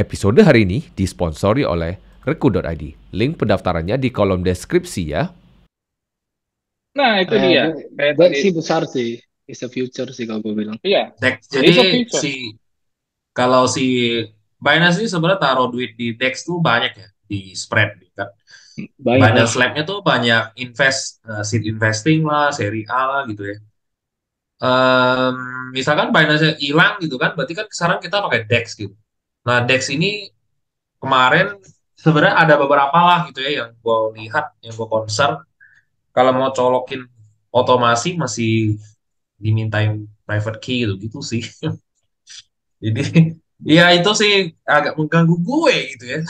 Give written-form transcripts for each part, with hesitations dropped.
Episode hari ini disponsori oleh Reku.id. Link pendaftarannya di kolom deskripsi ya. Nah, itu dia. Kayak Dex tadi. sih besar sih. It's the future sih kalau gue bilang. Iya, Dex. it's a Jadi feature. kalau si Binance ini sebenarnya taruh duit di Dex tuh banyak ya di spread gitu kan. Banyak lah. Binance Lab-nya tuh banyak seed investing lah, seri A lah gitu ya. Em, Misalkan Binance hilang gitu kan, berarti kan sekarang kita pakai Dex gitu. Nah, Dex ini kemarin sebenarnya ada beberapa lah gitu ya yang gue lihat, yang gue concern. Kalau mau colokin otomasi masih dimintain private key gitu gitu sih. Jadi ya itu sih agak mengganggu gue gitu ya.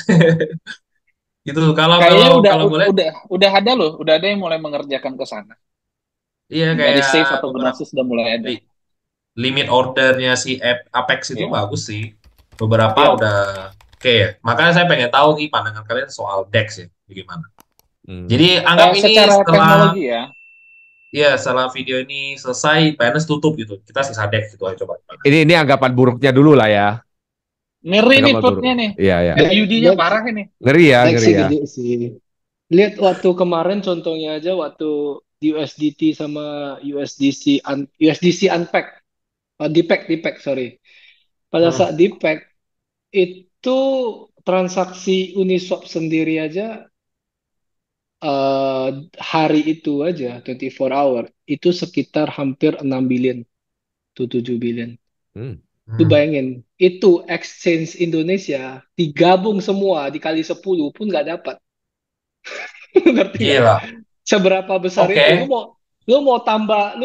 Gitu. Kalau Kayaknya kalau udah kalau gue lihat, udah ada loh, udah ada yang mulai mengerjakan ke sana. iya Dari kayak Safe atau beberapa Genesis sudah mulai ada. li- limit ordernya si Apex itu Iya, bagus sih. Beberapa iya. udah oke ya. Makanya saya pengen tahu nih pandangan kalian soal Dex ya, bagaimana. Jadi anggap ini Secara setelah teknologi ya, setelah video ini selesai, Binance tutup gitu. Kita sisa Dex gitu aja coba. Ini anggapan buruknya dulu lah ya. ngeri nih Anggapan buruk. perutnya nih. Iya, iya. AUD-nya Dex, parah ini. Ngeri ya, Dex ngeri sih ya. gede sih. Lihat waktu kemarin contohnya aja waktu USDT sama USDC unpack. Depack, sorry. Pada Hmm. saat depack itu transaksi Uniswap sendiri aja eh, hari itu aja 24 hour itu sekitar hampir 6 billion to 7 billion. Hmm. Lu Hmm. bayangin, itu exchange Indonesia digabung semua dikali 10 pun nggak dapat. Ngerti nggak? Gila. Seberapa besar itu? Oke. Lu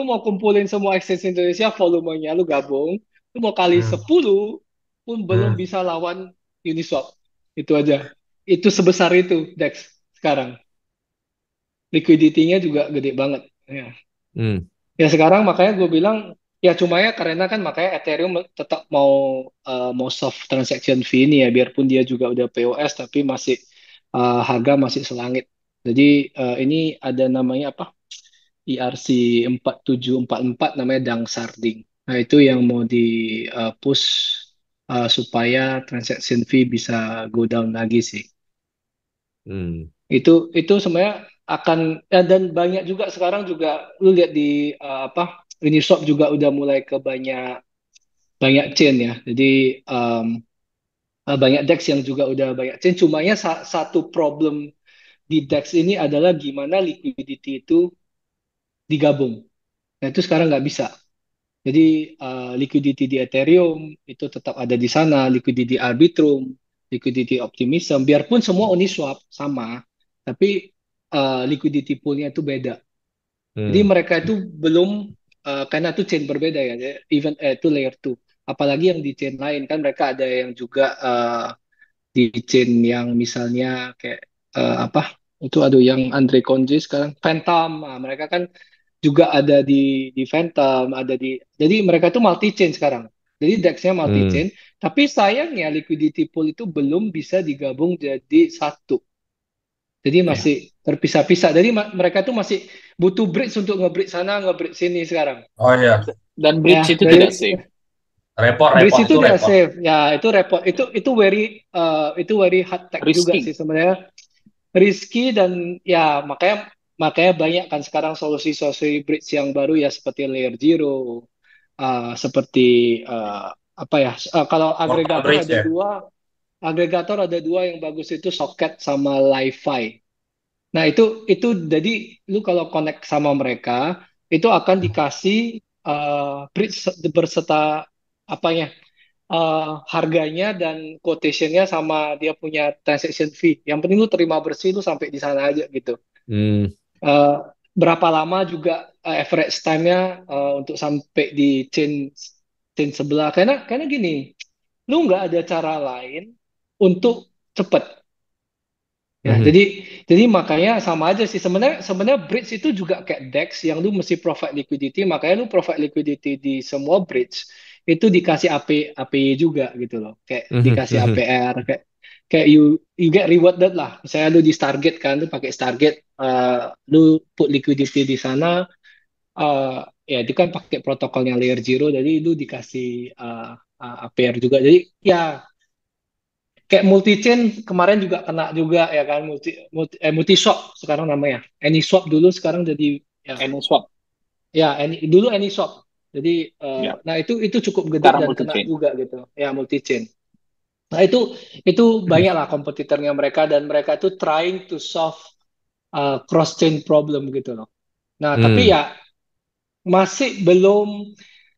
mau kumpulin semua exchange Indonesia volumenya lu gabung, lu mau kali Hmm. 10 pun belum Hmm. bisa lawan Uniswap. Itu aja. Itu sebesar itu Dex sekarang. Liquidity-nya juga gede banget. Ya. Hmm. Ya sekarang makanya gue bilang ya cuma ya karena kan makanya Ethereum tetap mau soft transaction fee ini ya biarpun dia juga udah POS tapi masih harga masih selangit. Jadi ini ada namanya apa? ERC 4744 namanya Dang Sarding. Nah itu yang mau di push supaya transaction fee bisa go down lagi sih. Hmm. Itu sebenarnya akan dan banyak juga sekarang juga lu lihat di apa Uniswap juga udah mulai ke banyak banyak chain ya. Jadi banyak DEX yang juga udah banyak chain. Cumanya satu problem di DEX ini adalah gimana liquidity itu digabung. Nah itu sekarang nggak bisa. Jadi liquidity di Ethereum itu tetap ada di sana, liquidity Arbitrum, liquidity Optimism, biarpun semua Uniswap sama, tapi liquidity poolnya itu beda. Jadi Hmm. mereka itu belum karena itu chain berbeda ya, even itu layer 2. Apalagi yang di chain lain kan mereka ada yang juga di chain yang misalnya kayak apa itu aduh yang Andre Conji sekarang Phantom, nah, mereka kan juga ada di Phantom, ada di jadi mereka itu multi chain sekarang. Jadi DEX-nya multi Hmm. chain, tapi sayangnya liquidity pool itu belum bisa digabung jadi satu. Jadi Oke. masih terpisah-pisah. Jadi mereka tuh masih butuh bridge untuk nge-bridge sana, nge-bridge sini sekarang. Oh iya, Dan bridge Ya, itu tidak dari safe. bridge repot itu itu tidak repot. safe. Ya, itu repot. Itu very hard tech juga sih Risky. sebenarnya. Risky dan ya makanya makanya banyak kan sekarang solusi-solusi bridge yang baru ya seperti Layer Zero, seperti apa ya? Kalau Portal agregator Bridge ada ya. dua, yang bagus itu Socket sama Li-Fi. Nah, itu jadi lu kalau connect sama mereka itu akan dikasih bridge berserta apanya harganya dan quotationnya sama dia punya transaction fee. Yang penting lu terima bersih lu sampai di sana aja gitu. Hmm. Eh, Berapa lama juga average time-nya untuk sampai di chain chain sebelah. Karena gini, lu nggak ada cara lain untuk cepet. Ya, Hmm. jadi makanya sama aja sih sebenarnya sebenarnya bridge itu juga kayak DEX yang lu mesti provide liquidity, makanya lu provide liquidity di semua bridge itu dikasih API juga gitu loh. Kayak Hmm. dikasih Hmm. APR kayak you get rewarded lah. Misalnya lu di Stargate kan lu pakai Stargate lu put liquidity di sana uh, ya itu kan pakai protokolnya layer zero jadi lu dikasih APR juga. Jadi ya kayak multi chain kemarin juga kena juga ya kan, multi shop sekarang namanya. AnySwap dulu sekarang jadi ya AnySwap. ya dulu AnySwap. Jadi Ya. nah itu cukup gede Sekarang dan kena multi-chain. juga gitu. Ya multi chain. Nah itu banyak lah kompetitornya mereka dan mereka itu trying to solve cross chain problem gitu loh. Nah, tapi ya masih belum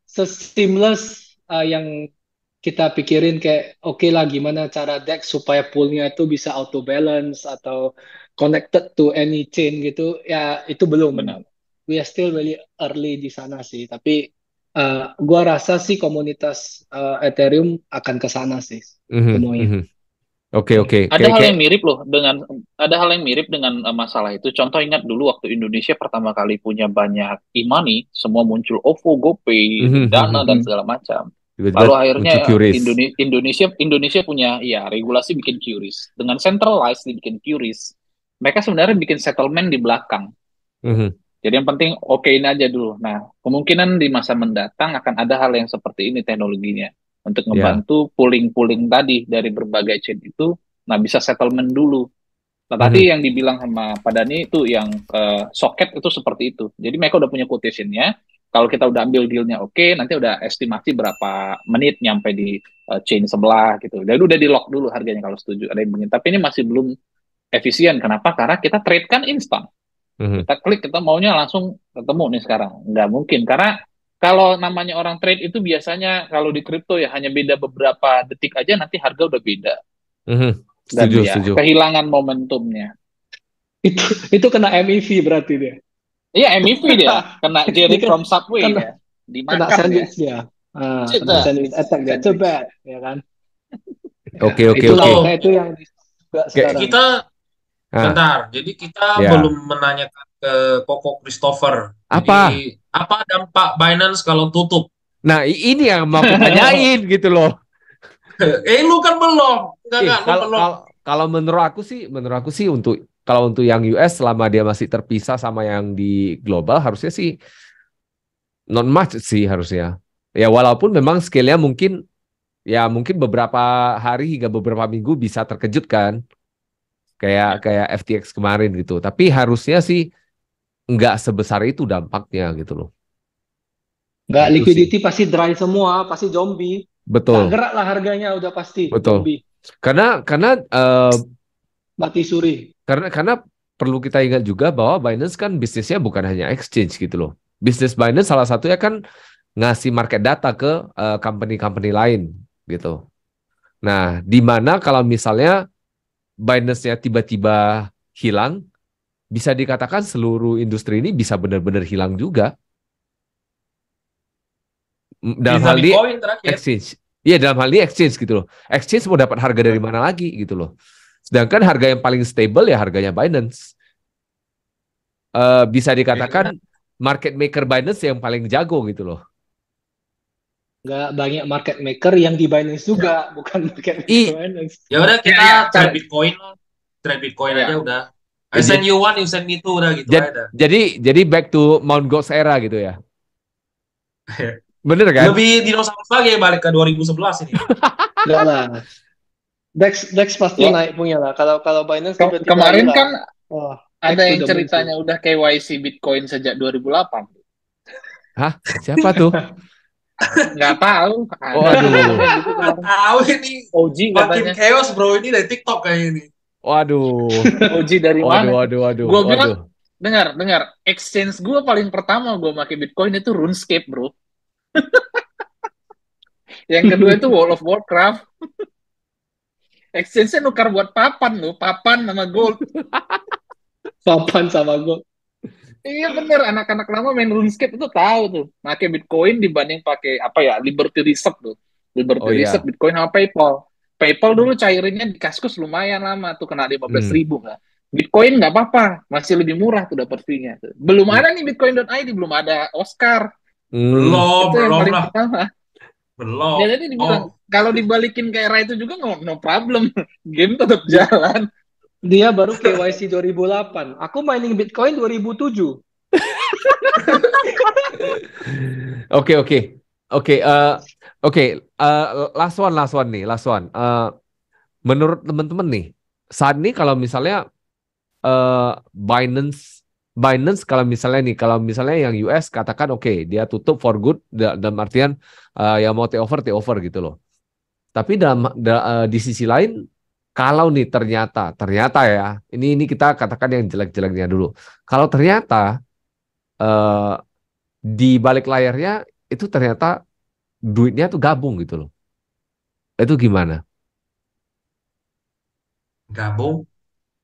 se-seamless yang kita pikirin kayak oke lah gimana cara DEX supaya poolnya itu bisa auto balance atau connected to any chain gitu ya itu belum. Benar. We are still really early di sana sih. Tapi gua rasa sih komunitas Ethereum akan ke sana sih semuanya. Oke. Ada hal yang mirip loh dengan masalah itu. Contoh ingat dulu waktu Indonesia pertama kali punya banyak e-money, semua muncul OVO, GoPay, Dana dan segala macam. Lalu akhirnya Indonesia punya regulasi bikin QRIS. Dengan centralized dibikin QRIS. Mereka sebenarnya bikin settlement di belakang. Jadi yang penting okein aja dulu. Nah, kemungkinan di masa mendatang akan ada hal yang seperti ini teknologinya. Untuk ngebantu pooling-pooling tadi dari berbagai chain itu, nah bisa settlement dulu. Nah tadi yang dibilang sama Pak Dhani itu yang socket itu seperti itu. Jadi mereka udah punya quotation-nya. Kalau kita udah ambil deal-nya oke, nanti udah estimasi berapa menit nyampe di chain sebelah gitu. Jadi udah di-lock dulu harganya kalau setuju. Ada yang begini. Tapi ini masih belum efisien. Kenapa? Karena kita trade kan instan. Kita klik, kita maunya langsung ketemu nih sekarang. Nggak mungkin. Karena kalau namanya orang trade itu biasanya kalau di kripto ya hanya beda beberapa detik aja nanti harga udah beda. Setuju. Kehilangan momentumnya. Itu kena MEV berarti dia. Iya MEV dia, kena Jerry from Subway ya. Kena sandwich dia. Kena sandwich attack dia. Too bad, ya kan. Oke. Itu yang sekarang. Kita bentar. Jadi kita belum menanyakan ke Koko Christopher. Jadi, apa dampak Binance kalau tutup? Nah, ini yang mau aku tanyain gitu loh. Lu kan belum. Kalau menurut aku sih untuk yang US selama dia masih terpisah sama yang di global harusnya sih not much sih harusnya. Ya walaupun memang scale-nya mungkin beberapa hari hingga beberapa minggu bisa terkejut kan. Kayak FTX kemarin gitu. Tapi harusnya sih nggak sebesar itu dampaknya gitu loh. Nggak, liquidity pasti dry semua, pasti zombie. Betul. Nggak gerak lah harganya udah pasti. Betul. Zombie. Karena mati suri. Karena perlu kita ingat juga bahwa Binance kan bisnisnya bukan hanya exchange gitu loh. Bisnis Binance salah satunya kan ngasih market data ke company-company lain gitu. Nah, di mana kalau misalnya Binance-nya tiba-tiba hilang, bisa dikatakan seluruh industri ini bisa benar-benar hilang juga. Dalam hal ini exchange. Iya, dalam hal ini exchange gitu loh. Exchange mau dapat harga dari mana lagi gitu loh. Sedangkan harga yang paling stable ya harganya Binance. Bisa dikatakan market maker Binance yang paling jago gitu loh. Nggak banyak market maker yang di Binance juga, bukan market maker Binance. Ya udah kita trade Bitcoin aja udah. I send you one, you send me two udah gitu aja. Jadi back to Mount Gox era gitu ya. Bener kan? Lebih dinosaurus lagi balik ke 2011 ini. Enggak lah. Dex pasti naik punya lah. Kalau Binance kemarin kan ada yang ceritanya udah KYC Bitcoin sejak 2008. Hah? Siapa tuh? Nggak tahu. Waduh. Nggak tahu ini. OG makin chaos bro, ini dari TikTok kayak ini. Waduh. OG dari mana? Waduh. Gue bilang, dengar. Exchange gue paling pertama gue pakai Bitcoin itu RuneScape bro. Yang kedua itu World of Warcraft. Exchange-nya nukar buat papan sama gold. Papan sama gold. Iya bener, anak-anak lama main RuneScape itu tahu tuh. Pakai Bitcoin dibanding pakai Liberty Reserve tuh. Reserve Bitcoin sama PayPal. PayPal dulu cairinnya di Kaskus lumayan lama tuh, kena 15.000 kan. Bitcoin nggak apa-apa, masih lebih murah tuh dapat fee-nya. Belum ada nih Bitcoin.id, belum ada Oscar. Belum lah. Ya, jadi dibilang kalau dibalikin ke era itu juga no problem. Game tetap jalan. Dia baru KYC 2008. Aku mining Bitcoin 2007. Oke. Last one nih. menurut teman-teman nih, saat ini kalau misalnya Binance kalau misalnya yang US katakan oke, dia tutup for good dalam artian yang mau take over gitu loh. Tapi di sisi lain, kalau nih ternyata ya, ini kita katakan yang jelek-jeleknya dulu. Kalau ternyata eh, di balik layarnya itu ternyata duitnya tuh gabung gitu loh. Itu gimana? Gabung.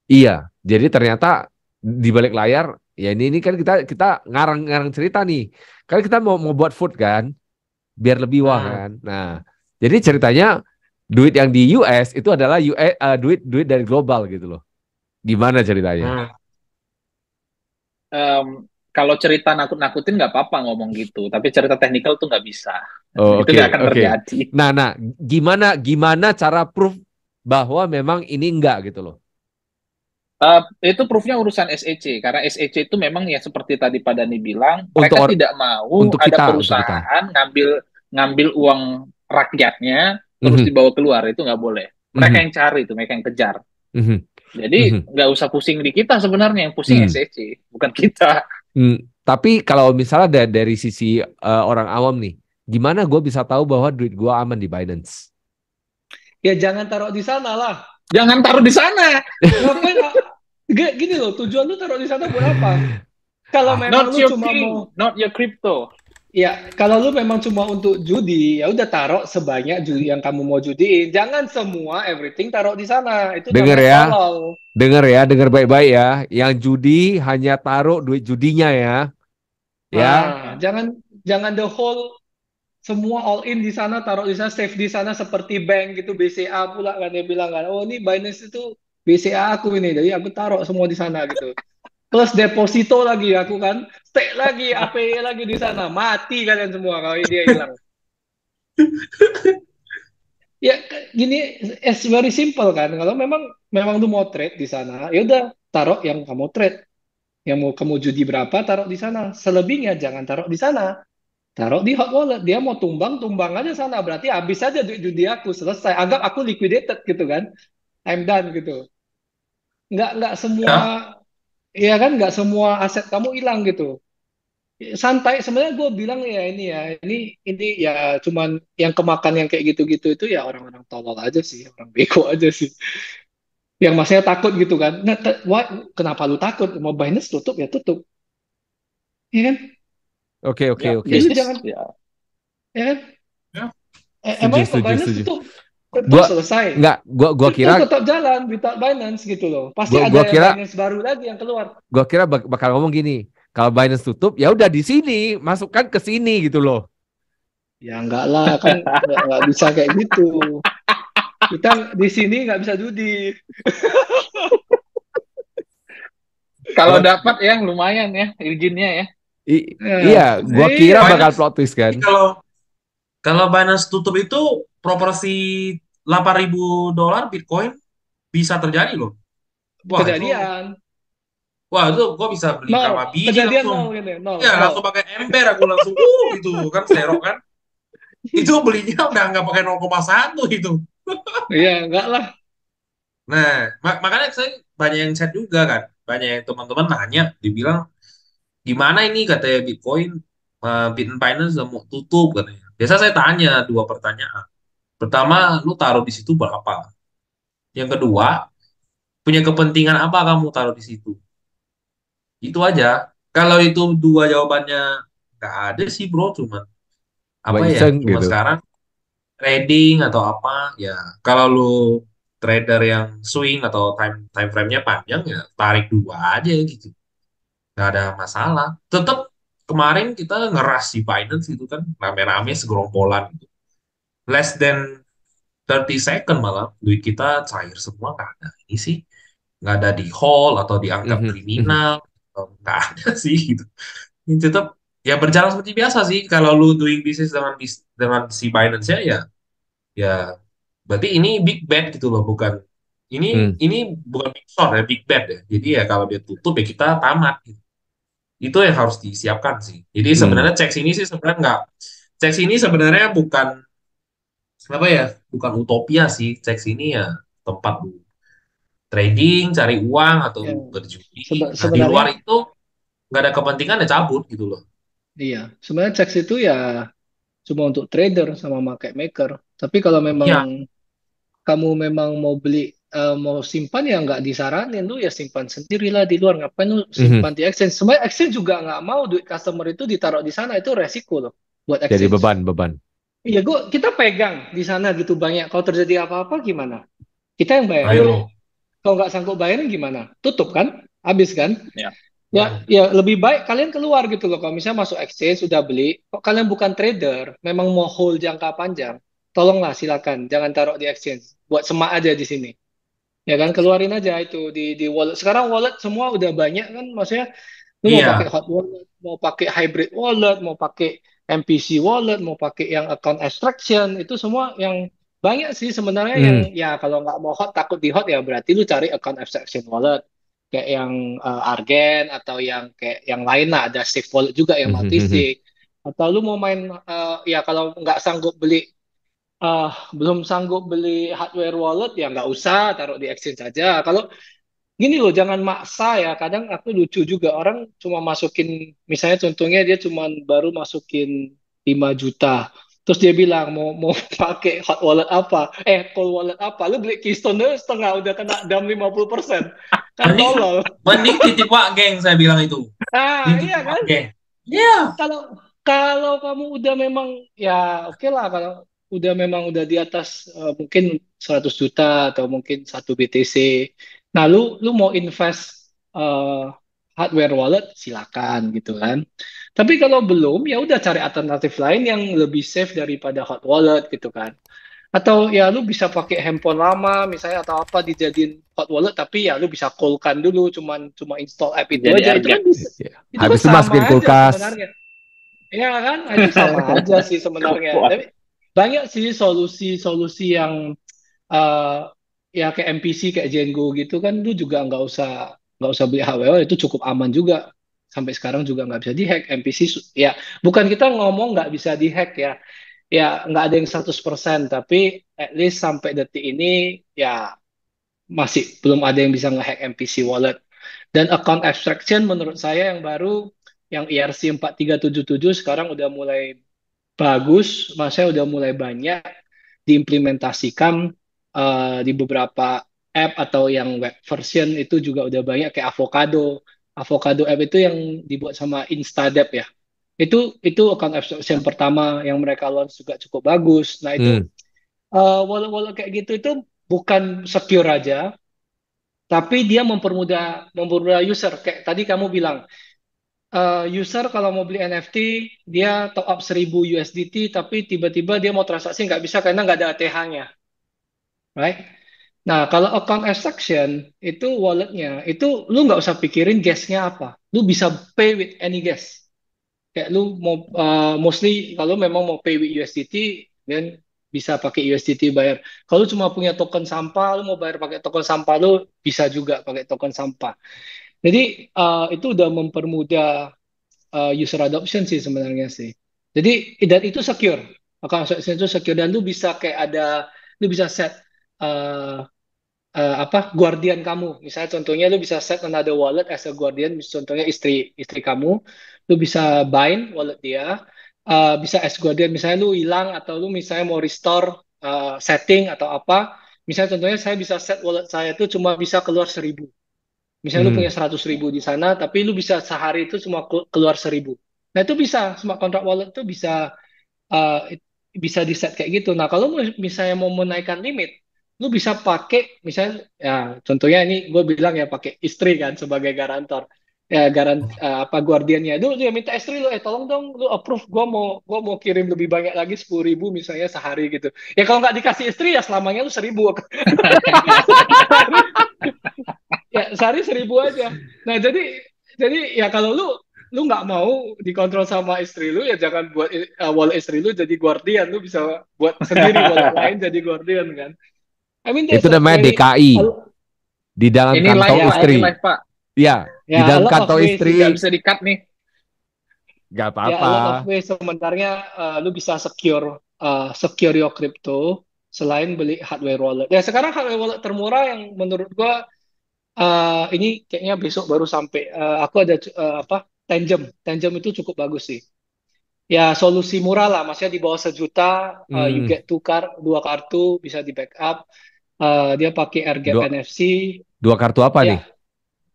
Iya, jadi ternyata di balik layar ya ini kan kita ngarang-ngarang cerita nih. Kan kita mau buat food kan, biar lebih wah kan. Nah, jadi ceritanya duit yang di US itu adalah duit dari global gitu loh. Gimana ceritanya? Kalau cerita nakut-nakutin nggak apa-apa ngomong gitu, tapi cerita teknikal tuh nggak bisa. Oh, Itu nggak akan terjadi. Nah, gimana cara proof bahwa memang ini enggak gitu loh? Itu proofnya urusan SEC, karena SEC itu memang ya seperti tadi Pak Dani bilang, Untuk mereka tidak mau untuk ada kita. perusahaan ngambil uang rakyatnya terus dibawa keluar, itu nggak boleh. Mereka yang cari itu, mereka yang kejar. Jadi nggak usah pusing di kita sebenarnya, yang pusing SEC, bukan kita. Tapi kalau misalnya dari sisi orang awam nih, gimana gue bisa tahu bahwa duit gue aman di Binance? Ya jangan taruh di sana lah. Jangan taruh di sana. Ngapain? Gini loh, tujuan lu taruh di sana buat apa? Kalau memang lu cuma mau not your crypto. Ya, kalau lu memang cuma untuk judi, ya udah taruh sebanyak judi yang kamu mau judiin. Jangan semua everything taruh di sana. Itu Dengar ya. tolol. Dengar baik-baik ya. Yang judi hanya taruh duit judinya ya. Ya. Jangan the whole semua all in di sana, taruh di sana, save di sana seperti bank gitu, BCA pula kan dia bilang kan. Oh, ini Binance itu BCA aku ini. Jadi aku taruh semua di sana gitu. Plus deposito lagi aku kan, stake lagi, APE lagi di sana, mati kalian semua kalau dia hilang. Ya gini, it's very simple kan. Kalau memang lu mau trade di sana, ya udah taruh yang kamu trade, yang mau kamu judi berapa taruh di sana. Selebihnya jangan taruh di sana, taruh di hot wallet. Dia mau tumbang aja sana. Berarti habis aja duit judi aku, selesai. Anggap aku liquidated gitu kan, I'm done gitu. Nggak semua. Ya kan nggak semua aset kamu hilang gitu. Santai sebenarnya gue bilang ini ya cuman yang kemakan yang kayak gitu-gitu itu ya orang-orang tolol aja sih, orang bego aja sih. Yang maksudnya takut gitu kan. Nah, kenapa lu takut? Mau Binance tutup ya tutup. Ya kan? Oke. Jadi jangan ya kan? Emang Binance tutup selesai. Enggak, gua kira tetap jalan without Binance gitu loh. Pasti ada Binance baru lagi yang keluar. Gua kira bakal ngomong gini, kalau Binance tutup ya udah di sini, masukkan ke sini gitu loh. Ya enggak lah, kan nggak bisa kayak gitu. Kita di sini nggak bisa judi. Kalau dapat ya lumayan ya izinnya ya. Iya, gua kira bakal plot twist kan. Kalau Binance tutup itu proporsi $8.000 Bitcoin bisa terjadi loh. Wah, kejadian. Itu gue bisa beli berapa biji kejadian langsung. Nol. Ya, langsung pakai ember aku langsung gitu kan serok kan. Itu belinya udah nggak pakai 0,1 gitu. Iya, enggak lah. Nah, makanya saya banyak yang chat juga kan. Banyak yang teman-teman nanya, dibilang gimana ini katanya Bitcoin, Binance udah mau tutup katanya. Biasa saya tanya 2 pertanyaan. Pertama, lu taruh di situ berapa? Yang kedua, punya kepentingan apa kamu taruh di situ? Itu aja. Kalau itu 2 jawabannya nggak ada sih bro, cuman apa ya? Cuma gitu. sekarang trading atau apa ya? Kalau lu trader yang swing atau time frame-nya panjang ya tarik dua aja gitu. Nggak ada masalah. Tetap kemarin kita ngeras di Binance itu kan rame-rame segerombolan gitu. Less than 30 second malah duit kita cair semua nggak ada. Ini sih nggak ada di hold atau dianggap kriminal, nggak ada sih gitu. Ini tetap ya berjalan seperti biasa sih. Kalau lu doing business dengan si Binance ya berarti ini big bet gitu loh, bukan ini bukan big short ya, big bet ya. Jadi ya kalau dia tutup ya kita tamat gitu. Itu yang harus disiapkan sih. Jadi sebenarnya cek sini sebenarnya bukan apa ya, bukan utopia sih. Cek sini ya tempat lu trading, cari uang atau Ya, lu berjudi. Nah di sebenarnya luar itu nggak ada kepentingan ya cabut gitu loh. iya, sebenarnya checks itu ya cuma untuk trader sama market maker. Tapi kalau memang Iya, kamu memang mau beli mau simpan ya nggak disaranin lu ya simpan sendirilah di luar, ngapain lu Mhm. simpan di exchange. Sebenarnya exchange juga nggak mau duit customer itu ditaruh di sana, itu resiko loh buat Jadi exchange. beban. Iya, kita pegang di sana gitu banyak, kalau terjadi apa-apa gimana, kita yang bayarin. ayo. Kalau nggak sanggup bayarin gimana, tutup kan, habis kan. Ya. Ya, Hmm. ya lebih baik kalian keluar gitu loh. Kalau misalnya masuk exchange sudah beli, kok kalian bukan trader, memang mau hold jangka panjang, tolonglah silakan jangan taruh di exchange. Buat semak aja di sini. Ya kan, keluarin aja itu di wallet. Sekarang wallet semua udah banyak kan, maksudnya lu mau pakai Iya, hot wallet, mau pakai hybrid wallet, mau pakai MPC wallet, mau pakai yang account extraction, itu semua yang banyak sih sebenarnya yang Hmm. ya kalau nggak mau hot takut di hot ya berarti lu cari account extraction wallet kayak yang Argen atau yang kayak yang lain lah, ada safe wallet juga yang multi Mhm. sig, atau lu mau main ya kalau nggak sanggup beli belum sanggup beli hardware wallet ya nggak usah taruh di exchange aja. Kalau gini loh, jangan maksa ya. Kadang aku lucu juga orang cuma masukin, misalnya contohnya dia cuma baru masukin 5 juta. Terus dia bilang mau mau pakai hot wallet apa? Cold wallet apa? Lu beli Keystone dulu setengah udah kena dam 50%. Kan mending tolol. mending titip Wak Geng saya bilang itu. Ah, iya Titip Wak kan? Geng. Iya. Kalau kalau kamu udah memang ya oke lah, kalau udah memang udah di atas mungkin 100 juta atau mungkin 1 BTC. Nah, lu mau invest hardware wallet silakan gitu kan. Tapi kalau belum ya udah cari alternatif lain yang lebih safe daripada hot wallet gitu kan. Atau ya lu bisa pakai handphone lama misalnya atau apa dijadiin hot wallet, tapi ya lu bisa call-kan dulu, cuma install app itu Jadi aja. Argen. Iya. Itu kan Habis itu sama masukin aja kulkas. sebenarnya. Iya kan? Nah, itu sama aja sih sebenarnya. Wah, Tapi banyak sih solusi-solusi yang eh, ya kayak MPC kayak Django gitu kan, lu juga nggak usah beli HWO, itu cukup aman juga. Sampai sekarang juga nggak bisa dihack MPC. Ya, bukan kita ngomong nggak bisa dihack ya. Ya, nggak ada yang 100%, tapi at least sampai detik ini ya masih belum ada yang bisa ngehack MPC wallet. Dan account abstraction menurut saya yang baru, yang ERC 4377 sekarang udah mulai bagus, maksudnya udah mulai banyak diimplementasikan di beberapa app atau yang web version itu juga udah banyak kayak Avocado. Avocado app itu yang dibuat sama Instadap ya. Itu account abstraction pertama yang mereka launch juga cukup bagus. Nah, itu Hmm. wallet-wallet kayak gitu itu bukan secure aja, tapi dia mempermudah user. Kayak tadi kamu bilang, user kalau mau beli NFT, dia top up 1000 USDT, tapi tiba-tiba dia mau transaksi nggak bisa karena nggak ada ATH-nya, right? Nah, kalau account extraction, itu walletnya, itu lu nggak usah pikirin gas-nya apa. Lu bisa pay with any gas. Kayak lu mau, mostly kalau memang mau pay with USDT, dan bisa pakai USDT bayar. Kalau cuma punya token sampah, lu mau bayar pakai token sampah, lu bisa juga pakai token sampah. Jadi itu udah mempermudah user adoption sih sebenarnya sih. Jadi dan itu secure. Account extraction itu secure dan lu bisa kayak lu bisa set uh, guardian kamu. Misalnya contohnya lu bisa set another wallet as a guardian. Contohnya istri istri kamu, lu bisa bind wallet dia, bisa as guardian. Misalnya lu hilang atau lu misalnya mau restore setting atau apa. Misalnya contohnya saya bisa set wallet saya itu cuma bisa keluar 1000. Misalnya lu Hmm. punya 100.000 di sana, tapi lu bisa sehari itu cuma keluar 1000. Nah itu bisa, smart contract wallet itu uh, bisa di set kayak gitu. Nah kalau misalnya mau menaikkan limit, lu bisa pakai, misalnya ya contohnya ini gue bilang ya pakai istri kan sebagai garantor. Ya apa guardiannya. Dulu dia minta istri lu, tolong dong lu approve, gue mau kirim lebih banyak lagi 10.000 misalnya sehari gitu. Ya kalau nggak dikasih istri ya selamanya lu 1000. Ya sehari 1000 aja. Nah jadi ya kalau lu nggak mau dikontrol sama istri lu ya jangan buat wallet istri lu jadi guardian. Lu bisa buat sendiri wallet lain jadi guardian kan. I mean Itu there's a namanya very DKI, a, di dalam Ini live kantong Pak, ini istri. live Pak. Ya, di ya a dalam lot of kantong ways sih. Nggak istri bisa di-cut nih. nggak Ya a apa-apa. lot of ways sebenarnya lu bisa secure your crypto selain beli hardware wallet. Ya sekarang hardware wallet termurah yang menurut gua ini kayaknya besok baru sampai. Aku ada apa? Tangem. Tangem itu cukup bagus sih. Ya solusi murah lah, maksudnya di bawah 1 juta, you Hmm, get dua kartu bisa di backup. Dia pakai AirGap dua NFC. dua kartu apa nih? Ya,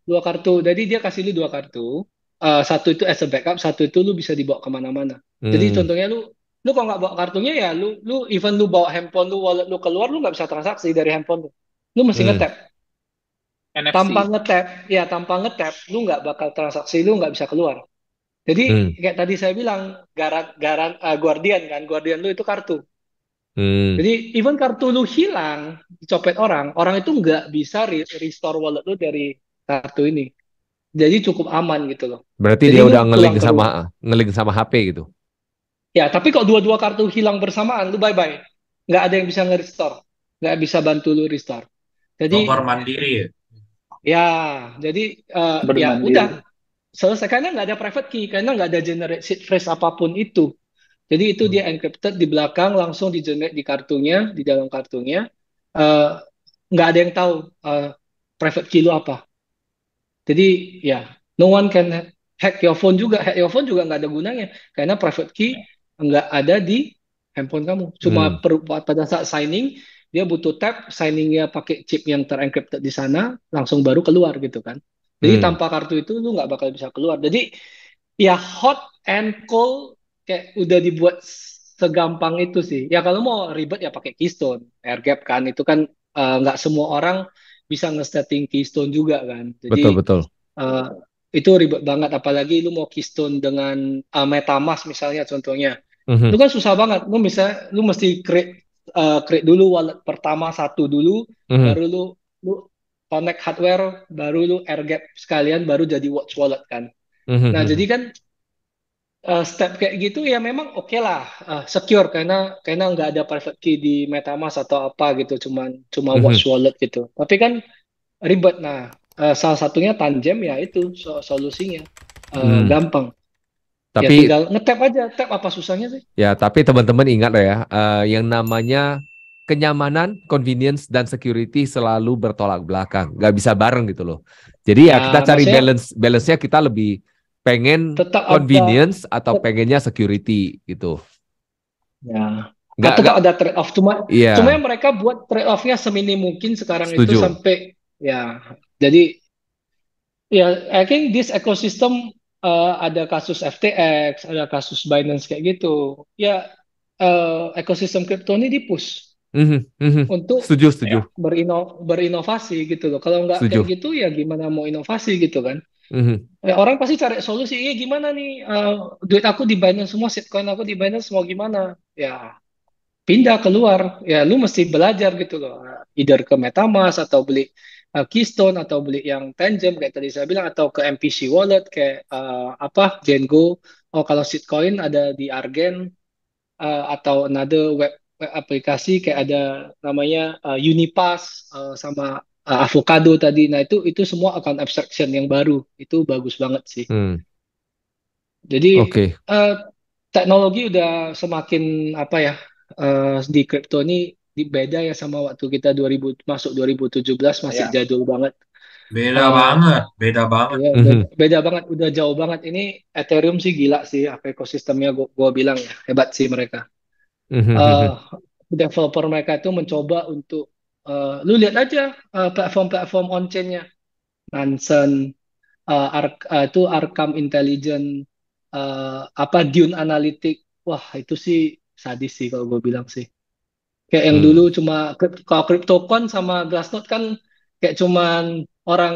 dua kartu. Jadi dia kasih lu dua kartu. Satu itu as a backup, satu itu lu bisa dibawa kemana-mana. Jadi Hmm, contohnya lu kalau nggak bawa kartunya ya lu even lu bawa handphone lu, wallet lu keluar, lu nggak bisa transaksi dari handphone lu. Lu mesti hmm, nge-tap. Tanpa NFC. nge-tap, ya tanpa nge-tap, lu nggak bakal transaksi, lu nggak bisa keluar. hmm, Jadi kayak tadi saya bilang, Guardian kan, Guardian lu itu kartu. hmm, Jadi even kartu lu hilang, dicopet orang, orang itu nggak bisa restore wallet lu dari kartu ini. Jadi cukup aman gitu loh. Berarti Jadi dia udah lu pulang ke rumah. ngelink sama HP gitu. Ya, tapi kalau dua-dua kartu hilang bersamaan, lu bye-bye. Nggak ada yang bisa nge-restore. Nggak bisa bantu lu restore. Nomor Jadi, mandiri ya. ya, jadi ya udah. Bermandiri. Selesai. Karena nggak ada private key. Karena nggak ada generate seed phrase apapun itu. Jadi itu Hmm. dia encrypted di belakang, langsung di generate di kartunya, di dalam kartunya. Eh, nggak ada yang tahu private key lu apa. Jadi ya, no one can hack your phone juga. Hack your phone juga nggak ada gunanya. Karena private key nggak ada di handphone kamu. Cuma Hmm, pada saat signing, dia butuh tab, signingnya pakai chip yang terencrypted di sana, langsung baru keluar gitu kan. Jadi hmm, tanpa kartu itu lu nggak bakal bisa keluar. Jadi ya hot and cold kayak udah dibuat segampang itu sih. Ya kalau mau ribet ya pakai Keystone, AirGap kan itu kan nggak semua orang bisa nge-setting Keystone juga kan. Jadi betul betul. eh, itu ribet banget apalagi lu mau Keystone dengan MetaMask misalnya contohnya. Itu Mhm, kan susah banget. Lu mesti create dulu wallet pertama satu dulu, mhm, baru lu connect hardware, baru lu AirGap sekalian baru jadi watch wallet kan. mhm, Nah, jadi mhm, kan step kayak gitu ya memang oke lah, secure karena nggak ada private key di MetaMask atau apa gitu, cuma mhm, watch wallet gitu. Tapi kan ribet. Nah, salah satunya Tangem ya itu solusinya. mhm. Gampang. Ya Tapi tinggal ngetap aja, tap apa susahnya sih? tapi teman-teman ingat ya, yang namanya kenyamanan, convenience dan security selalu bertolak belakang, nggak bisa bareng gitu loh. Jadi ya kita Ya cari maksudnya balance-nya kita lebih pengen tetap ada, convenience atau pengennya security gitu. ya kan Nggak, tetap ada trade off. Cuma iya, yang mereka buat trade offnya seminim mungkin sekarang itu setuju. sampai ya. Jadi ya, I think this ecosystem ada kasus FTX, ada kasus Binance kayak gitu. Ya, ekosistem kripto ini dipush Mhm, mhm. untuk Setuju, setuju, berinovasi gitu loh. Kalau nggak kayak setuju. gitu ya gimana mau inovasi gitu kan? Mhm, Orang pasti cari solusi. Iya gimana nih? Duit aku di Binance semua, shitcoin aku di Binance mau gimana? Ya pindah keluar. Ya lu mesti belajar gitu loh. Either ke MetaMask atau beli Keystone atau beli yang Tangem kayak tadi saya bilang atau ke MPC Wallet kayak apa Gengo. Oh kalau shitcoin ada di Argen atau another web aplikasi kayak ada namanya Unipass sama Avocado tadi. Nah itu semua account abstraction yang baru. Itu bagus banget sih. hmm. Jadi Oke. eh, teknologi udah semakin apa ya di kripto ini beda ya sama waktu kita 2000 masuk 2017 masih Ya, jadul banget. Beda Eh, banget, beda banget. ya beda, Mhm, beda banget, udah jauh banget. Ini Ethereum sih gila sih apa ekosistemnya gua bilang ya hebat sih mereka. mhm, Eh mhm, Developer mereka itu mencoba untuk lu lihat aja platform-platform on-chain-nya. Nansen, itu Arkham Intelligent, apa Dune Analytic. Wah, itu sih sadis sih kalau gue bilang sih. Kayak yang dulu hmm, cuma kalau CryptoCon sama Glassnode kan kayak cuman orang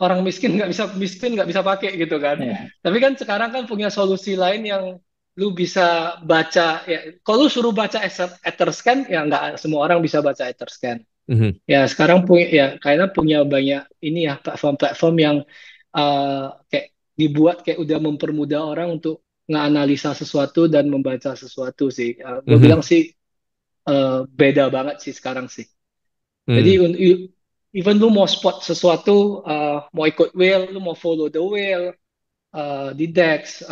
orang miskin nggak bisa pakai gitu kan. ya. Tapi kan sekarang kan punya solusi lain yang lu bisa baca ya. Kalau lu suruh baca Etherscan ya nggak semua orang bisa baca Etherscan. mhm, Ya sekarang punya ya karena punya banyak ini ya platform-platform yang kayak dibuat kayak udah mempermudah orang untuk nganalisa sesuatu dan membaca sesuatu sih. Gue bilang mhm, sih beda banget sih sekarang sih. Jadi hmm, even lu mau spot sesuatu, mau ikut whale, lu mau follow the whale di DEX,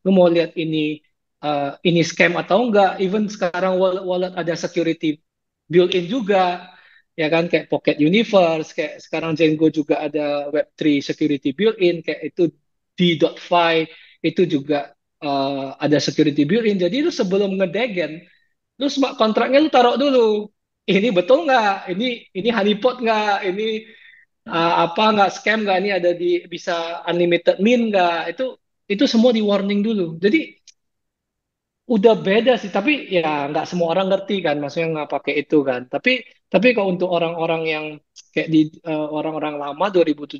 lu mau lihat ini scam atau enggak. Even sekarang wallet ada security built-in juga, ya kan, kayak Pocket Universe, kayak sekarang Django juga ada Web3 security built-in, kayak itu D.fi itu juga ada security built-in. Jadi lu sebelum ngedegen, lu smart kontraknya lu taruh dulu. Ini betul nggak? Ini honeypot nggak? Ini apa nggak scam nggak? Ini ada di bisa unlimited min nggak? Itu semua di warning dulu. Jadi udah beda sih, tapi ya nggak semua orang ngerti kan, maksudnya nggak pakai itu kan. Tapi kalau untuk orang-orang yang kayak di orang-orang lama 2017,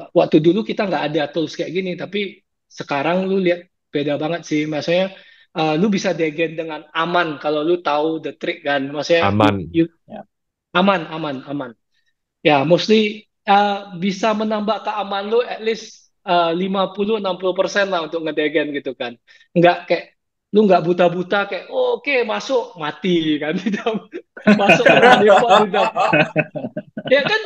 waktu dulu kita nggak ada tools kayak gini, tapi sekarang lu lihat beda banget sih. Maksudnya lu bisa degen dengan aman kalau lu tahu the trick kan. Maksudnya Aman. ya, aman, aman, aman. Ya, mostly bisa menambah keamanan lu at least 50-60% lah untuk ngedegen gitu kan. Nggak kayak lu nggak buta-buta kayak oh, oke masuk mati kan masuk kena depot udah. Ya kan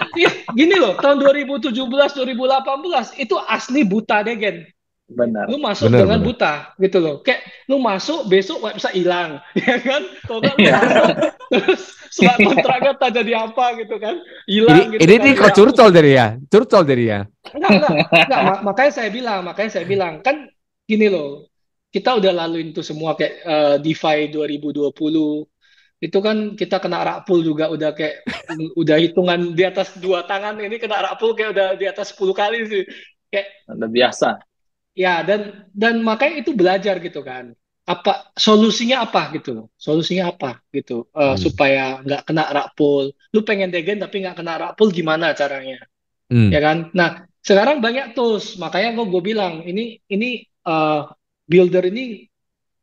gini loh, tahun 2017 2018 itu asli buta degen. Benar. Lu masuk Benar, dengan benar. buta gitu loh. Kayak lu masuk besok website hilang, ya kan? Kalau nggak lu Iya. masuk terus smart kontraknya tak jadi apa gitu kan? Ini Hilang gitu ini kan. nih kok Ya, curcol dari ya, curcol dari ya. enggak. Makanya saya bilang kan gini loh. Kita udah laluin itu semua kayak DeFi 2020 itu kan kita kena rakpul juga udah kayak udah hitungan di atas 2 tangan, ini kena rakpul kayak udah di atas 10 kali sih. Kayak Udah biasa. ya, dan makanya itu belajar gitu kan. Apa solusinya apa gitu? Solusinya apa gitu supaya nggak kena rakpul. Lu pengen degen tapi nggak kena rakpul gimana caranya? Ya kan? Nah, sekarang banyak tools. Makanya gue bilang ini builder ini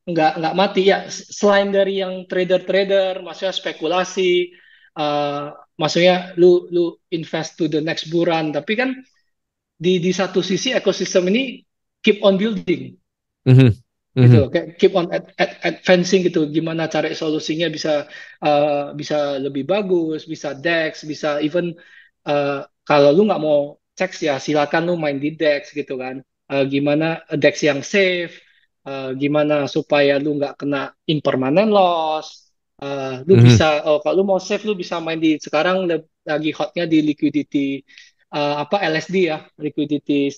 nggak mati ya. Selain dari yang trader-trader, maksudnya spekulasi, maksudnya lu invest to the next bulan. Tapi kan di satu sisi ekosistem ini keep on building Mhm. gitu Mhm. loh, kayak keep on advancing gitu, gimana cari solusinya bisa bisa lebih bagus, bisa DEX, bisa even kalau lu nggak mau cek ya silakan lu main di DEX gitu kan. Gimana DEX yang safe, gimana supaya lu nggak kena impermanent loss. Lu Mhm. bisa kalau lu mau safe lu bisa main di sekarang lagi hotnya di liquidity apa LSD ya, liquidity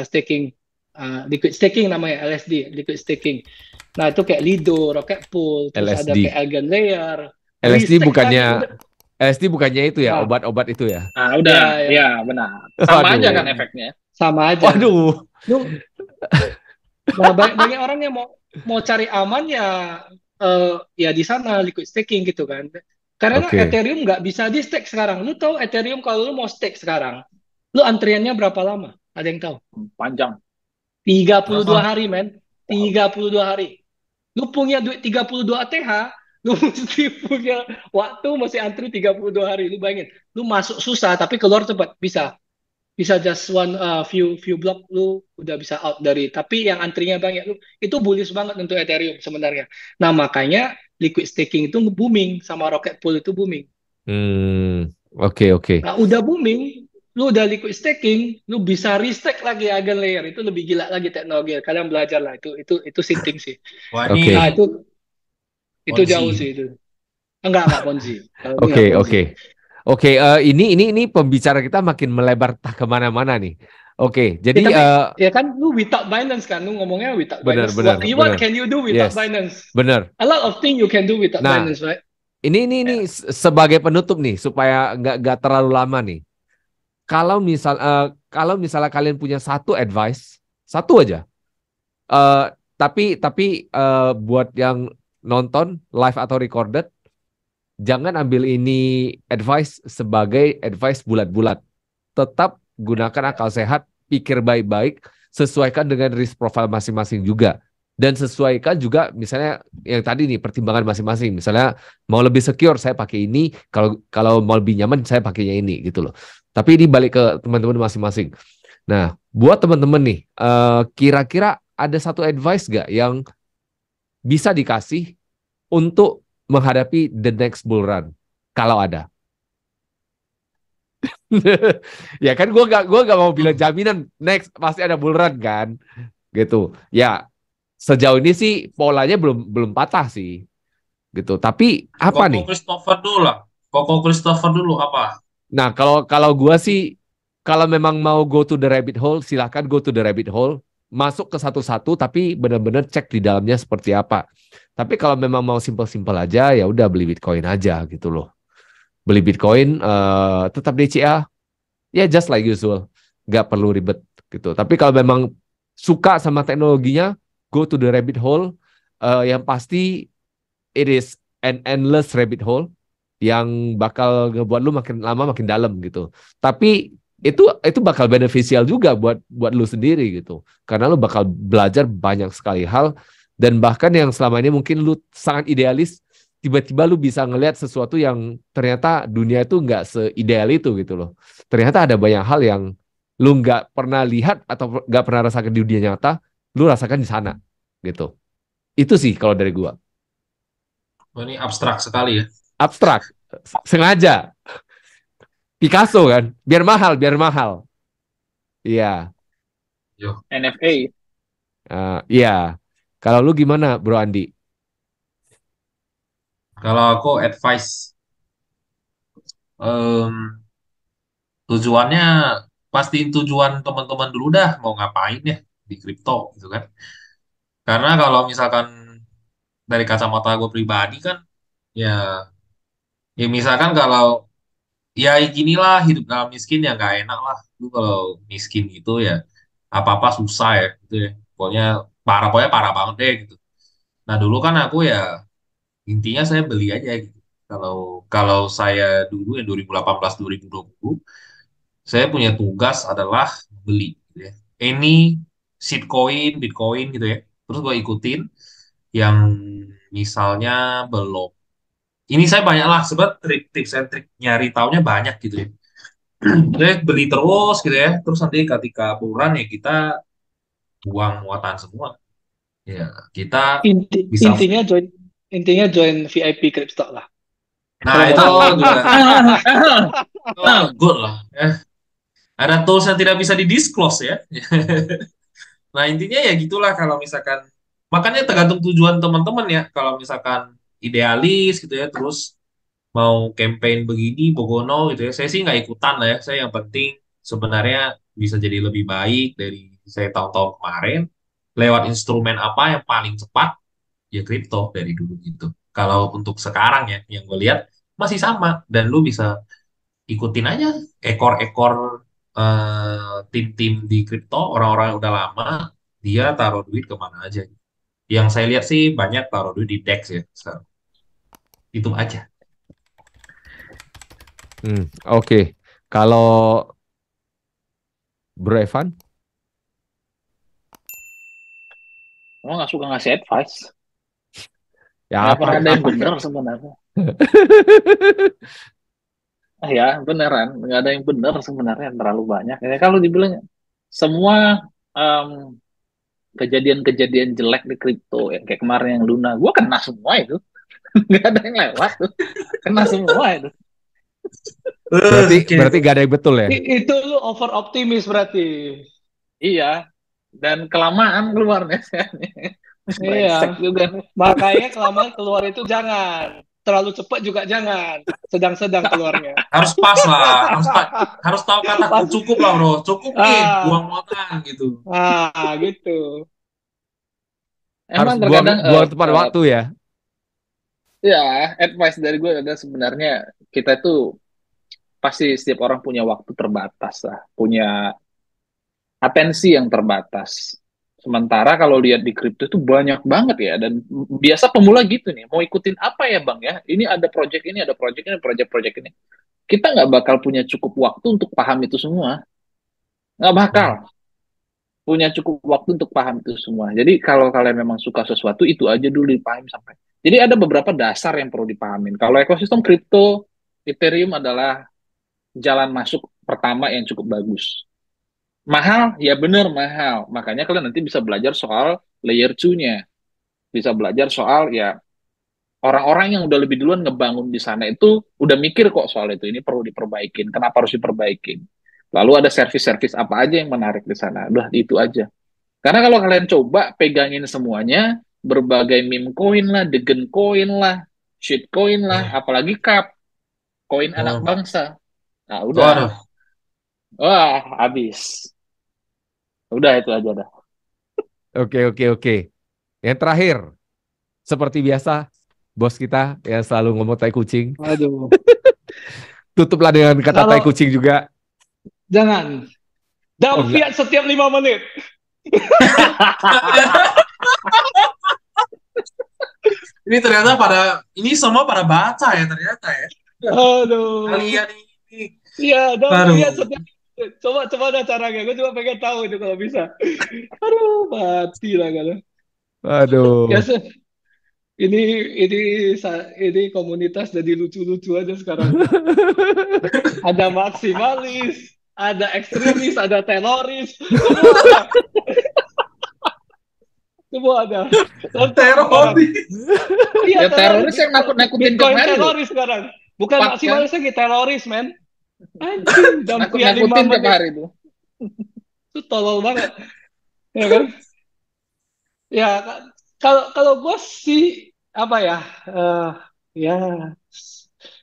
staking. Liquid staking namanya LSD, liquid staking. Nah, itu kayak Lido, Rocket Pool, terus ada LSD. kayak Eigen Layer, LSD Restake lagi bukannya udah. LSD bukannya itu ya, Ah, obat-obat itu ya. Nah, udah, ya ya, ya benar. Sama aja kan Waduh. efeknya. sama aja. Waduh. Lu nah banyak orang yang mau cari aman ya ya di sana liquid staking gitu kan. Karena Oke. Ethereum nggak bisa di stake sekarang. Lu tahu Ethereum kalau lu mau stake sekarang, lu antriannya berapa lama? Ada yang tahu? Panjang. 32 Berapa? hari, men. Wow. 32 hari. Lu punya duit 32 ATH, lu mesti punya waktu masih antri 32 hari. Lu bayangin, lu masuk susah tapi keluar cepat. Bisa. Bisa just one few block lu udah bisa out dari. Tapi yang antrinya banyak lu itu bullish banget untuk Ethereum sebenarnya. Nah, makanya liquid staking itu booming sama Rocket Pool itu booming. Oke, oke. Nah, udah booming, lu udah liquid staking, lu bisa restake lagi Eigen Layer. Itu lebih gila lagi teknologi. Kalian belajar lah, itu sinting sih. Wah Oke. Ah, ini itu jauh Ponzi. sih itu. Enggak Ponzi. Kalau ini Oke, enggak Ponzi. oke. Oke, ini pembicara kita makin melebar tak kemana-mana nih. Oke, Ya, jadi tapi ya kan lu without Binance kan, lu ngomongnya without benar, Binance. benar, What benar. can you do without Yes, Binance? benar. A lot of things you can do without Nah, Binance, right? ini sebagai penutup nih supaya nggak terlalu lama nih. Kalau misalnya kalian punya satu advice, satu aja. Eh, tapi buat yang nonton live atau recorded, jangan ambil ini advice sebagai advice bulat-bulat. Tetap gunakan akal sehat, pikir baik-baik, sesuaikan dengan risk profile masing-masing juga. Dan sesuaikan juga misalnya yang tadi nih pertimbangan masing-masing. Misalnya mau lebih secure saya pakai ini, kalau mau lebih nyaman saya pakainya ini gitu loh. Tapi ini balik ke teman-teman masing-masing. Nah, buat teman-teman nih, kira-kira ada satu advice gak yang bisa dikasih untuk menghadapi the next bull run? Kalau ada. Ya kan gue gak mau bilang jaminan next pasti ada bull run kan. Gitu. Ya, sejauh ini sih polanya belum patah sih. gitu. Tapi apa Koko nih? Christopher dulu lah. Koko Christopher dulu apa? Nah, kalau gua sih kalau memang mau go to the rabbit hole, silahkan go to the rabbit hole, masuk ke satu-satu, tapi benar-benar cek di dalamnya seperti apa. Tapi kalau memang mau simple-simple aja, ya udah beli Bitcoin aja gitu loh. Beli Bitcoin, tetap DCA, ya just like usual, nggak perlu ribet gitu. Tapi kalau memang suka sama teknologinya, go to the rabbit hole. Yang pasti it is an endless rabbit hole yang bakal ngebuat lu makin lama makin dalam gitu. Tapi itu bakal beneficial juga buat buat lu sendiri gitu. Karena lu bakal belajar banyak sekali hal dan bahkan yang selama ini mungkin lu sangat idealis, tiba-tiba lu bisa ngelihat sesuatu yang ternyata dunia itu nggak seideal itu gitu loh. Ternyata ada banyak hal yang lu nggak pernah lihat atau nggak pernah rasakan di dunia nyata, lu rasakan di sana gitu. Itu sih kalau dari gua. Oh, ini abstrak sekali ya. Abstrak, sengaja. Picasso kan, biar mahal, biar mahal. Iya, Yo. NFA. iya. Kalau lu gimana, Bro Andi? Kalau aku advice, em, tujuannya pastiin tujuan teman-teman dulu dah mau ngapain ya di kripto gitu kan. Karena kalau misalkan dari kacamata gue pribadi kan, ya, ya misalkan kalau ya ginilah hidup dalam miskin ya nggak enak lah. Lu kalau miskin gitu ya apa-apa susah ya gitu ya. Pokoknya parah banget deh gitu. Nah dulu kan aku ya intinya saya beli aja gitu. Kalau kalau saya dulu yang 2018 2020 saya punya tugas adalah beli gitu ya. Any shitcoin, Bitcoin gitu ya. Terus gue ikutin yang misalnya belum. Ini saya banyak lah sebab tips and trik nyari taunya banyak gitu ya. Saya beli terus gitu ya. Terus nanti ketika bulan ya kita buang muatan semua. Ya, kita bisa. Intinya join VIP Crypto lah. Nah, Kalau mau itu tahu. juga good lah. Ada tools yang tidak bisa di-disclose ya. Nah, intinya ya gitulah kalau misalkan makanya tergantung tujuan teman-teman ya. Kalau misalkan idealis gitu ya, terus mau campaign begini, bogono gitu ya. Saya sih nggak ikutan lah ya. Saya yang penting sebenarnya bisa jadi lebih baik dari saya tahun-tahun kemarin. Lewat instrumen apa yang paling cepat? Ya kripto dari dulu gitu. Kalau untuk sekarang ya, yang gue lihat masih sama. Dan lu bisa ikutin aja ekor-ekor tim-tim di kripto, orang-orang yang udah lama, dia taruh duit kemana aja. Yang saya lihat sih banyak taruh duit di DEX ya sekarang. Itu aja. Oke. Kalau Bro Evan? Gue nggak suka ngasih advice. Ya Nggak apa? pernah ada yang benar sebenarnya. Ya, beneran. Nggak ada yang benar sebenarnya. Terlalu banyak. Ya, kalau dibilang semua em, kejadian-kejadian jelek di kripto, yang kayak kemarin yang Luna, gue kena semua itu. Nggak ada yang lewat tuh. Kena semua itu. Berarti Oke. berarti gak ada yang betul ya? Itu lu over optimis berarti. Iya. Dan kelamaan keluarnya. Iya. Brengsek juga. Makanya kelamaan keluar itu jangan. Terlalu cepat juga jangan. Sedang-sedang keluarnya. Harus pas lah, harus tahu kata Pas. cukup lah bro, cukup nih buang Ah, muatan gitu. gitu. Harus Emang buang terkadang buang tepat waktu ya. ya advice dari gue adalah sebenarnya kita tuh pasti setiap orang punya waktu terbatas lah, punya atensi yang terbatas. Sementara kalau lihat di kripto itu banyak banget ya, dan biasa pemula gitu nih, mau ikutin apa ya bang ya? Ini ada project ini, ada project ini, project ini. Kita nggak bakal punya cukup waktu untuk paham itu semua, nggak bakal Hmm. punya cukup waktu untuk paham itu semua. Jadi kalau kalian memang suka sesuatu itu aja dulu dipahami sampai. Jadi ada beberapa dasar yang perlu dipahamin. Kalau ekosistem kripto, Ethereum adalah jalan masuk pertama yang cukup bagus. Mahal, ya bener mahal. Makanya kalian nanti bisa belajar soal layer 2-nya. Bisa belajar soal ya orang-orang yang udah lebih duluan ngebangun di sana itu udah mikir kok soal itu. Ini perlu diperbaikin. Kenapa harus diperbaikin? Lalu ada service-service apa aja yang menarik di sana. Udah itu aja. Karena kalau kalian coba pegangin semuanya, berbagai meme coin lah, Degen coin lah, shitcoin lah, Iya. apalagi Cap, koin anak Oh, bangsa. Nah, udah. waduh. Wah, habis. Udah itu aja dah. Oke, oke, oke. Yang terakhir, seperti biasa, bos kita yang selalu ngomong tai kucing. Waduh. Tutuplah dengan kata tai Kalau kucing juga. jangan. Oh Down enggak. fiat setiap 5 menit. Ini ternyata ini semua pada baca ya ternyata ya. Aduh. Kalian ini. Iya, down fiat Aduh. setiap coba ada caranya. Gue cuma pengen tahu itu kalau bisa. Aduh, mati lah kalau. Ya, Aduh. ini ini ini komunitas jadi lucu-lucu aja sekarang. Ada maksimalis, ada ekstremis, ada teroris, semua ada. Semua ada. Lengkap sekarang. Teroris. Iya, Ya teroris. teroris yang nakut-nakutin tiap Bitcoin hari loh. teroris sekarang. Bukan Pak kan, maksimalis lagi, teroris, men. Anjing, down fiat 5 nakut-nakutin tiap menit. hari tuh. Itu tolol banget. Ya kan? Ya, kalau gue sih apa ya? Ya,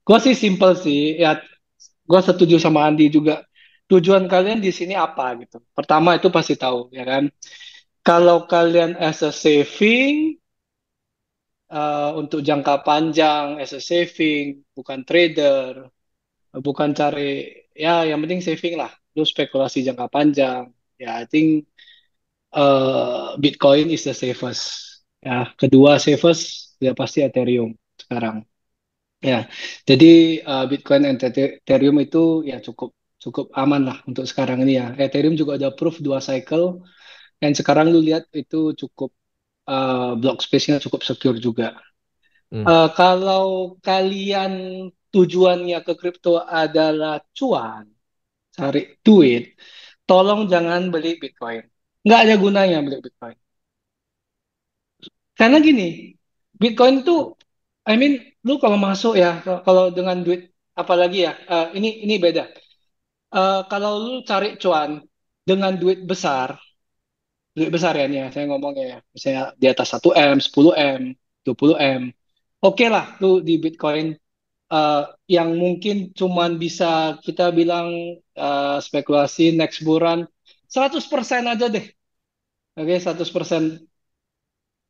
gue sih simple sih. Ya, gue setuju sama Andi juga. Tujuan kalian di sini apa gitu? Pertama itu pasti tahu, ya kan? Kalau kalian as a saving untuk jangka panjang, as a saving, bukan trader, bukan cari ya, yang penting saving lah. Lu spekulasi jangka panjang. Ya, I think Bitcoin is the safest. Ya, kedua safest ya pasti Ethereum sekarang. Ya, jadi Bitcoin dan Ethereum itu ya cukup cukup aman lah untuk sekarang ini ya. Ethereum juga ada proof 2 cycle, dan sekarang lu lihat itu cukup block space-nya cukup secure juga. Kalau kalian tujuannya ke kripto adalah cuan, cari duit, tolong jangan beli Bitcoin. Nggak ada gunanya beli Bitcoin. Karena gini, Bitcoin itu, I mean, lu kalau masuk ya, kalau dengan duit, apalagi ya, ini beda. Kalau lu cari cuan dengan duit besar ya nih ya, saya ngomongnya ya, misalnya di atas 1 M, 10 M, 20 M, oke lah, lu di Bitcoin eh, yang mungkin cuman bisa kita bilang spekulasi next bulan 100% aja deh. Oke, 100%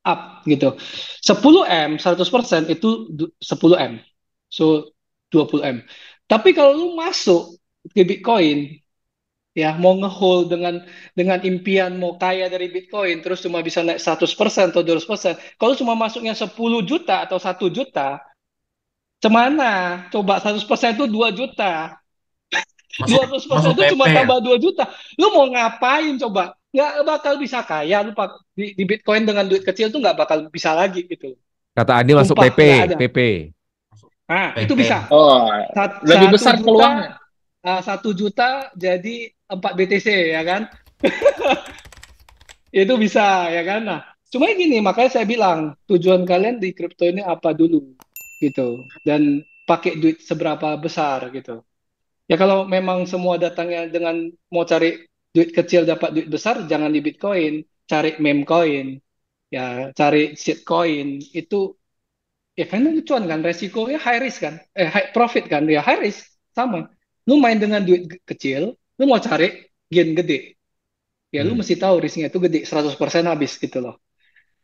up gitu. 10 M 100% itu 10 M. So 20 M. Tapi kalau lu masuk ke Bitcoin ya mau ngehold dengan impian mau kaya dari Bitcoin terus cuma bisa naik 100% atau 200%. Kalau cuma masuknya 10 juta atau 1 juta, cemana? Coba 100% itu 2 juta. Masuk 200% masuk itu PP cuma ya. tambah 2 juta. Lu mau ngapain coba? Nggak bakal bisa kaya. Di Bitcoin dengan duit kecil tuh nggak bakal bisa lagi gitu. Kata Andi masuk Sumpah, PP, nggak ada. PP. Masuk Nah, itu PP. bisa. Oh, lebih Satu besar juta, peluangnya. 1 juta jadi 4 BTC ya kan? Itu bisa ya kan? Nah, cuma gini, makanya saya bilang tujuan kalian di kripto ini apa dulu gitu, dan pakai duit seberapa besar gitu. Ya kalau memang semua datangnya dengan mau cari duit kecil dapat duit besar, jangan di Bitcoin, cari meme coin, ya cari shitcoin itu. Ya karena lucuan kan, resikonya high risk kan, high profit kan, ya high risk sama. Lu main dengan duit kecil, lu mau cari gain gede, ya lu Hmm. mesti tahu risknya itu gede, 100% habis gitu loh.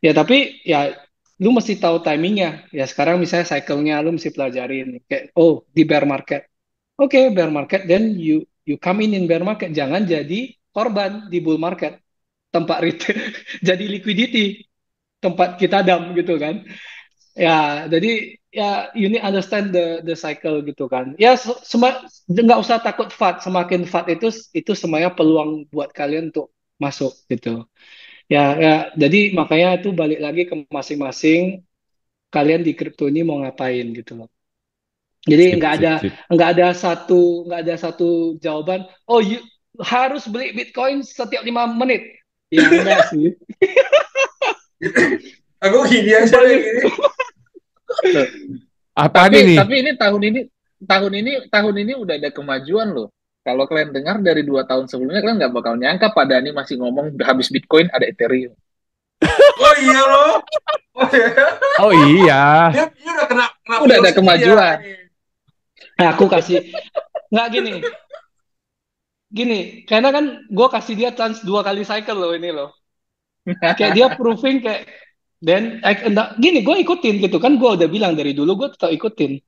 Ya tapi ya lu mesti tahu timingnya. Ya sekarang misalnya cycle-nya lu mesti pelajarin. Kayak, oh di bear market. Oke, bear market, then you come in bear market. Jangan jadi korban di bull market. Tempat retail, jadi liquidity. Tempat kita dam gitu kan. Ya, jadi ya you need understand the cycle gitu kan. Ya nggak usah takut FUD. Semakin FUD itu semuanya peluang buat kalian untuk masuk gitu. Ya, jadi makanya itu balik lagi ke masing-masing kalian di kripto ini mau ngapain gitu loh. Jadi Sip, sip, sip. nggak ada satu jawaban. Oh, you harus beli Bitcoin setiap 5 menit. Ya enggak sih. Aku gini aja Sumpah, kayak gini. Apa Tapi nih? tapi ini tahun ini udah ada kemajuan loh. Kalau kalian dengar dari 2 tahun sebelumnya, kalian nggak bakal nyangka pada ini masih ngomong habis Bitcoin ada Ethereum. Oh iya loh. Oh iya. Oh iya. Dia udah kena Udah ada virus dia. kemajuan. Nah, aku kasih nggak gini, karena kan gue kasih dia chance 2 kali cycle loh ini loh. Kayak dia proving kayak gini gue ikutin gitu kan, gue udah bilang dari dulu gue tetap ikutin,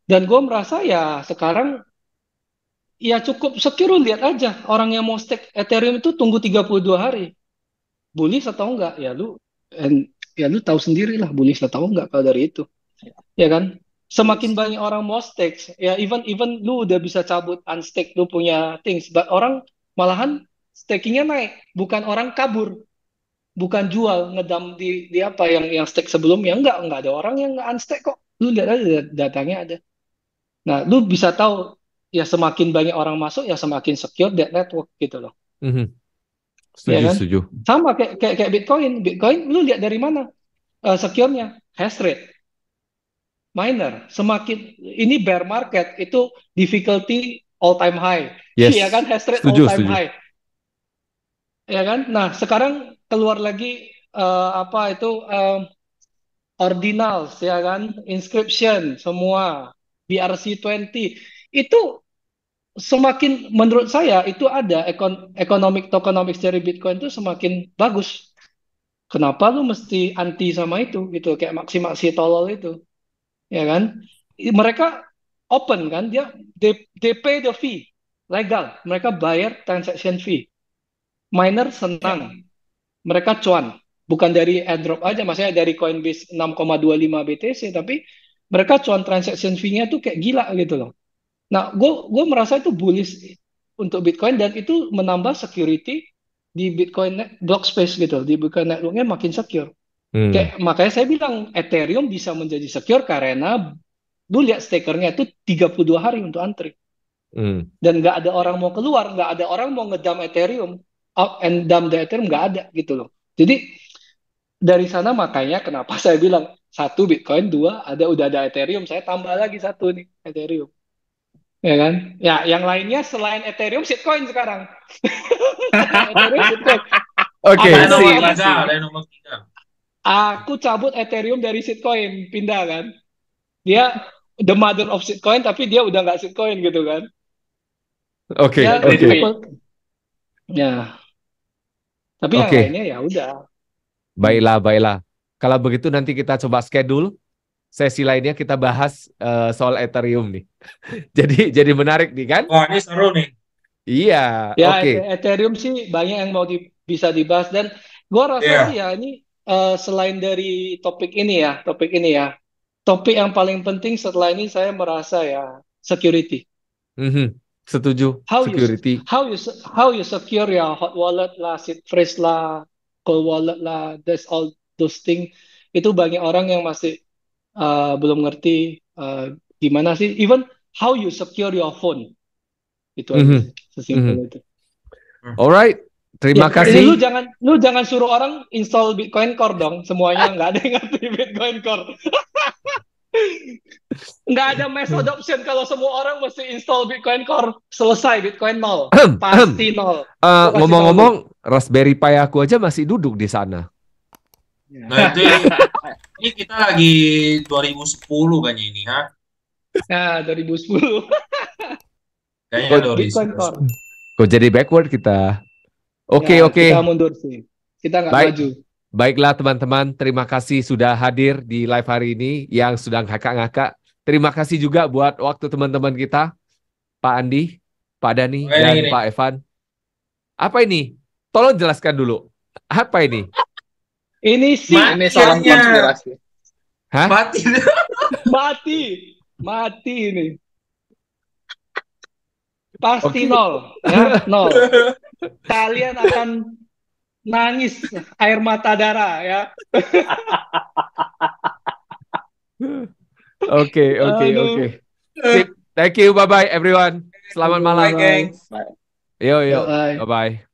dan gue merasa ya sekarang ya cukup secure. Lihat aja orang yang mau stake Ethereum itu tunggu 32 hari, bullish atau enggak ya lu tahu sendiri lah bullish atau enggak kalau dari itu, ya kan. Semakin banyak orang mau stake, ya even lu udah bisa cabut unstake, lu punya things, but orang malahan stakingnya naik, bukan orang kabur, bukan jual ngedam di apa yang stake sebelumnya. Enggak ada orang yang nggak unstake kok, lu lihat aja datanya ada. Nah lu bisa tahu ya semakin banyak orang masuk ya semakin secure that network gitu loh, ya Setuju, kan. setuju. Sama kayak Bitcoin lu lihat dari mana secure-nya? Hash rate, miner. Semakin ini bear market itu difficulty all time high, Yes, ya kan, hash rate all setuju, time setuju. high, ya kan. Nah sekarang keluar lagi apa itu ordinals, ya kan, inscription semua, BRC20 itu semakin, menurut saya itu ada economic tokenomics dari Bitcoin itu semakin bagus. Kenapa lu mesti anti sama itu gitu, kayak maksi-maksi tolol itu, ya kan. Mereka open kan, they pay the fee, legal, mereka bayar transaction fee, miner senang, mereka cuan, bukan dari airdrop aja, maksudnya dari Coinbase 6,25 BTC, tapi mereka cuan transaction fee-nya tuh kayak gila gitu loh. Nah, gue merasa itu bullish untuk Bitcoin, dan itu menambah security di Bitcoin block space gitu, di Bitcoin networknya makin secure. Kayak makanya saya bilang Ethereum bisa menjadi secure karena lu lihat stakernya itu 32 hari untuk antri, dan nggak ada orang mau keluar, nggak ada orang mau ngedam Ethereum, up and dump the Ethereum, nggak ada gitu loh. Jadi dari sana makanya kenapa saya bilang satu Bitcoin, dua udah ada Ethereum, saya tambah lagi satu nih Ethereum, ya kan. Ya yang lainnya selain Ethereum shitcoin sekarang. Ethereum shitcoin. Oke, Ada Apalagi nomor Masih, apa? tiga, masih. ada nomor tiga. Aku cabut Ethereum dari shitcoin, pindah kan. Dia the mother of shitcoin, tapi dia udah nggak shitcoin gitu kan. oke, Ya, oke, ya. Tapi yang oke. lainnya ya udah. Baiklah, baiklah. Kalau begitu nanti kita coba schedule sesi lainnya, kita bahas soal Ethereum nih. Jadi menarik nih kan? Wah, ini seru nih. Iya, Ya, oke. Ethereum sih banyak yang mau bisa dibahas, dan gua rasa Iya. sih ya ini selain dari topik yang paling penting setelah ini saya merasa ya security. Setuju, How you security. how you secure ya hot wallet lah, seed phrase lah, cold wallet lah, that's all those things. Itu banyak orang yang masih belum ngerti gimana sih, even how you secure your phone, itu aja Mhm, sih, mhm. sesimpel itu. Alright, terima Ya, ini kasih. lu jangan suruh orang install Bitcoin Core dong, semuanya nggak ada yang ngerti Bitcoin Core. Nggak ada mass adoption kalau semua orang mesti install Bitcoin Core, selesai Bitcoin nol, pasti nol. Gua kasih tahu lu. Ngomong-ngomong, Raspberry Pi aku aja masih duduk di sana. Nah, itu ini kita lagi 2010 kayaknya ini, ha? Nah, 2010 Kayaknya Kok, Bitcoin 2010. Core. kok jadi backward kita? Oke, Ya, oke. kita mundur sih. Kita nggak Baik. maju. Baiklah teman-teman, terima kasih sudah hadir di live hari ini yang sudah ngakak-ngakak. Terima kasih juga buat waktu teman-teman kita, Pak Andi, Pak Dani, Oke, dan ini. Pak Evan. Apa ini? Tolong jelaskan dulu. Apa ini? Ini sih Ini salam Matinya. konspirasi. Hah? Mati. mati ini. Pasti Oke. nol, ya, nol. Kalian akan nangis air mata darah, ya. Oke, oke, oke. Aduh. Sip. Thank you. Bye-bye everyone. Selamat malam. Bye, gengs. Yo, yo. Bye. Bye-bye.